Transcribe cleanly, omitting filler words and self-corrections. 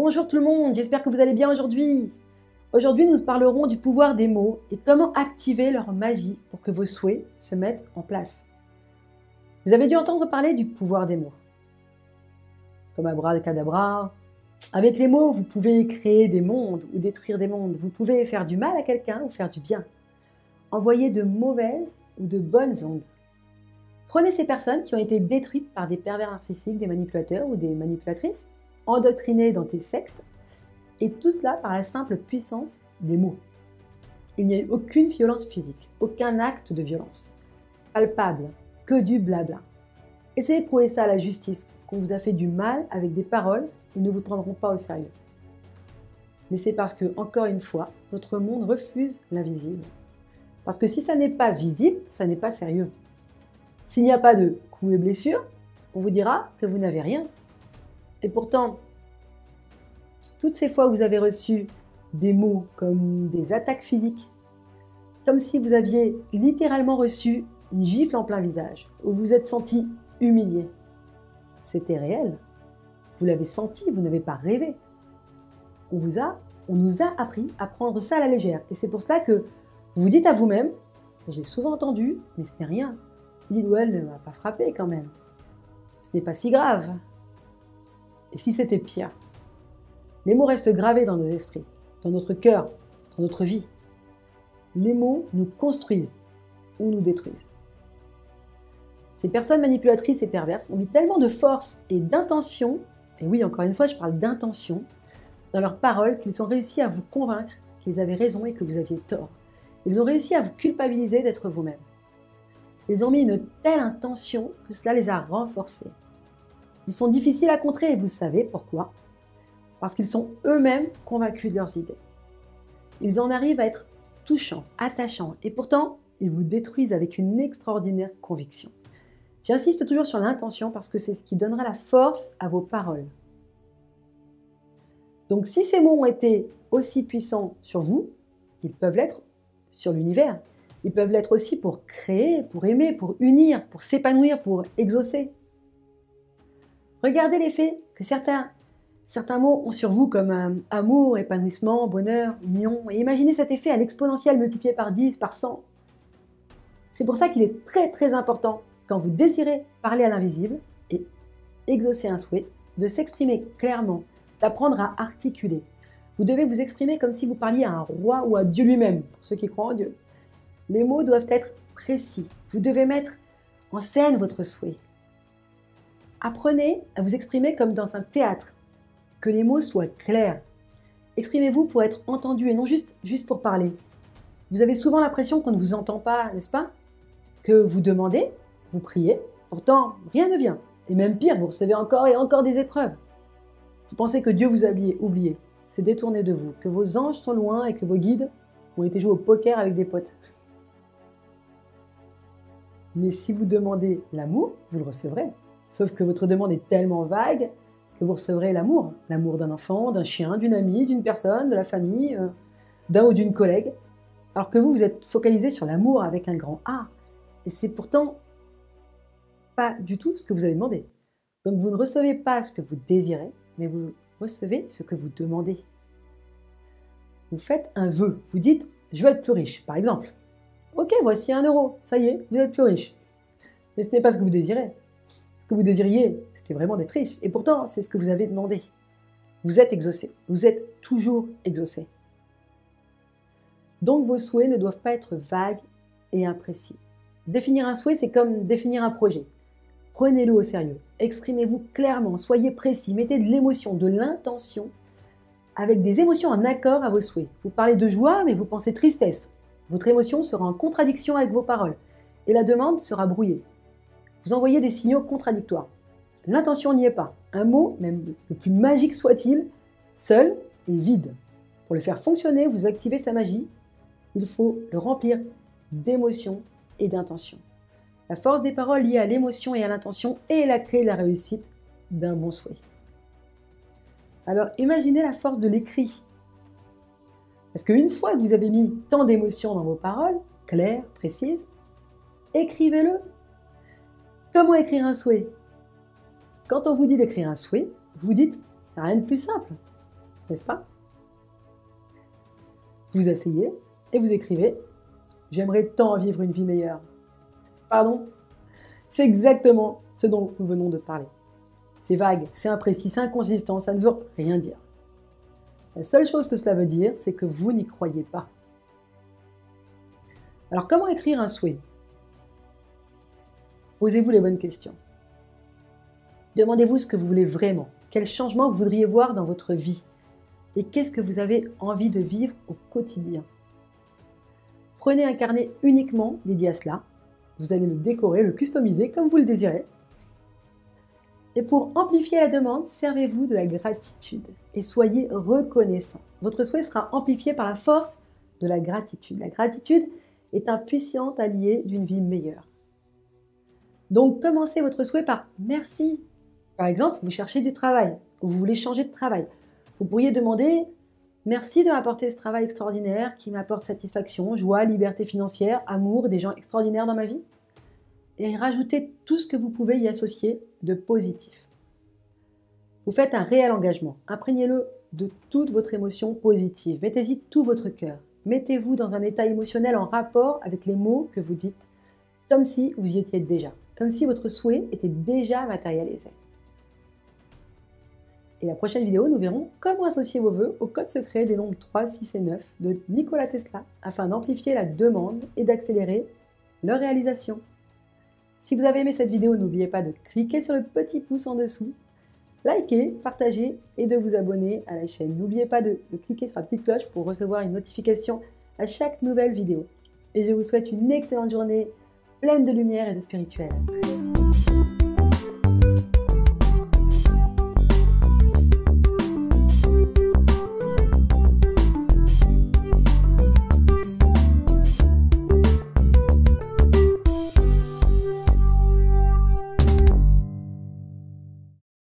Bonjour tout le monde, j'espère que vous allez bien aujourd'hui. Aujourd'hui, nous parlerons du pouvoir des mots et comment activer leur magie pour que vos souhaits se mettent en place. Vous avez dû entendre parler du pouvoir des mots. Comme abracadabra. Avec les mots, vous pouvez créer des mondes ou détruire des mondes. Vous pouvez faire du mal à quelqu'un ou faire du bien. Envoyer de mauvaises ou de bonnes ondes. Prenez ces personnes qui ont été détruites par des pervers narcissiques, des manipulateurs ou des manipulatrices, endoctrinées dans des sectes, et tout cela par la simple puissance des mots. Il n'y a eu aucune violence physique, aucun acte de violence palpable, que du blabla. Essayez de prouver ça à la justice, qu'on vous a fait du mal avec des paroles, ils ne vous prendront pas au sérieux. Mais c'est parce que, encore une fois, notre monde refuse l'invisible. Parce que si ça n'est pas visible, ça n'est pas sérieux. S'il n'y a pas de coups et blessures, on vous dira que vous n'avez rien. Et pourtant, toutes ces fois où vous avez reçu des mots comme des attaques physiques, comme si vous aviez littéralement reçu une gifle en plein visage, où vous vous êtes senti humilié, c'était réel. Vous l'avez senti, vous n'avez pas rêvé. On nous a appris à prendre ça à la légère. Et c'est pour cela que vous dites à vous-même, je l'ai souvent entendu, mais ce n'est rien. Il ou elle ne m'a pas frappé quand même. Ce n'est pas si grave. Et si c'était pire? Les mots restent gravés dans nos esprits, dans notre cœur, dans notre vie. Les mots nous construisent ou nous détruisent. Ces personnes manipulatrices et perverses ont mis tellement de force et d'intention, et oui, encore une fois, je parle d'intention, dans leurs paroles qu'ils ont réussi à vous convaincre qu'ils avaient raison et que vous aviez tort. Ils ont réussi à vous culpabiliser d'être vous-même. Ils ont mis une telle intention que cela les a renforcés. Ils sont difficiles à contrer et vous savez pourquoi? Parce qu'ils sont eux-mêmes convaincus de leurs idées. Ils en arrivent à être touchants, attachants, et pourtant, ils vous détruisent avec une extraordinaire conviction. J'insiste toujours sur l'intention parce que c'est ce qui donnera la force à vos paroles. Donc si ces mots ont été aussi puissants sur vous, ils peuvent l'être sur l'univers. Ils peuvent l'être aussi pour créer, pour aimer, pour unir, pour s'épanouir, pour exaucer. Regardez l'effet que certains mots ont sur vous comme amour, épanouissement, bonheur, union. Et imaginez cet effet à l'exponentielle multiplié par 10, par 100. C'est pour ça qu'il est très très important, quand vous désirez parler à l'invisible et exaucer un souhait, de s'exprimer clairement, d'apprendre à articuler. Vous devez vous exprimer comme si vous parliez à un roi ou à Dieu lui-même, pour ceux qui croient en Dieu. Les mots doivent être précis. Vous devez mettre en scène votre souhait. Apprenez à vous exprimer comme dans un théâtre, que les mots soient clairs. Exprimez-vous pour être entendu et non juste pour parler. Vous avez souvent l'impression qu'on ne vous entend pas, n'est-ce pas? Que vous demandez, vous priez, pourtant rien ne vient. Et même pire, vous recevez encore et encore des épreuves. Vous pensez que Dieu vous a oublié, c'est détourné de vous, que vos anges sont loin et que vos guides ont été jouer au poker avec des potes. Mais si vous demandez l'amour, vous le recevrez. Sauf que votre demande est tellement vague que vous recevrez l'amour. L'amour d'un enfant, d'un chien, d'une amie, d'une personne, de la famille, d'un ou d'une collègue. Alors que vous êtes focalisé sur l'amour avec un grand A. Et c'est pourtant pas du tout ce que vous avez demandé. Donc vous ne recevez pas ce que vous désirez, mais vous recevez ce que vous demandez. Vous faites un vœu. Vous dites, je veux être plus riche, par exemple. Ok, voici 1 euro. Ça y est, vous êtes plus riche. Mais ce n'est pas ce que vous désirez. Ce que vous désiriez, c'était vraiment d'être riche. Et pourtant, c'est ce que vous avez demandé. Vous êtes exaucé. Vous êtes toujours exaucé. Donc vos souhaits ne doivent pas être vagues et imprécis. Définir un souhait, c'est comme définir un projet. Prenez-le au sérieux. Exprimez-vous clairement. Soyez précis. Mettez de l'émotion, de l'intention, avec des émotions en accord à vos souhaits. Vous parlez de joie, mais vous pensez tristesse. Votre émotion sera en contradiction avec vos paroles. Et la demande sera brouillée. Vous envoyez des signaux contradictoires. L'intention n'y est pas. Un mot, même le plus magique soit-il, seul est vide. Pour le faire fonctionner, vous activez sa magie. Il faut le remplir d'émotion et d'intention. La force des paroles liées à l'émotion et à l'intention est la clé de la réussite d'un bon souhait. Alors imaginez la force de l'écrit. Parce qu'une fois que vous avez mis tant d'émotions dans vos paroles, claires, précises, écrivez-le. Comment écrire un souhait? Quand on vous dit d'écrire un souhait, vous dites rien de plus simple. n'est-ce pas? Vous asseyez et vous écrivez « J'aimerais tant vivre une vie meilleure ». Pardon? C'est exactement ce dont nous venons de parler. C'est vague, c'est imprécis, c'est inconsistant, ça ne veut rien dire. La seule chose que cela veut dire, c'est que vous n'y croyez pas. Alors comment écrire un souhait? Posez-vous les bonnes questions. Demandez-vous ce que vous voulez vraiment, quel changement vous voudriez voir dans votre vie et qu'est-ce que vous avez envie de vivre au quotidien. Prenez un carnet uniquement dédié à cela. Vous allez le décorer, le customiser comme vous le désirez. Et pour amplifier la demande, servez-vous de la gratitude et soyez reconnaissant. Votre souhait sera amplifié par la force de la gratitude. La gratitude est un puissant allié d'une vie meilleure. Donc, commencez votre souhait par « merci ». Par exemple, vous cherchez du travail ou vous voulez changer de travail. Vous pourriez demander « merci de m'apporter ce travail extraordinaire qui m'apporte satisfaction, joie, liberté financière, amour, des gens extraordinaires dans ma vie ». Et rajoutez tout ce que vous pouvez y associer de positif. Vous faites un réel engagement. Imprégnez-le de toute votre émotion positive. Mettez-y tout votre cœur. Mettez-vous dans un état émotionnel en rapport avec les mots que vous dites, comme si vous y étiez déjà, comme si votre souhait était déjà matérialisé. Et la prochaine vidéo, nous verrons comment associer vos vœux au code secret des nombres 3, 6 et 9 de Nikola Tesla afin d'amplifier la demande et d'accélérer leur réalisation. Si vous avez aimé cette vidéo, n'oubliez pas de cliquer sur le petit pouce en dessous, liker, partager et de vous abonner à la chaîne. N'oubliez pas de cliquer sur la petite cloche pour recevoir une notification à chaque nouvelle vidéo. Et je vous souhaite une excellente journée pleine de lumière et de spirituel.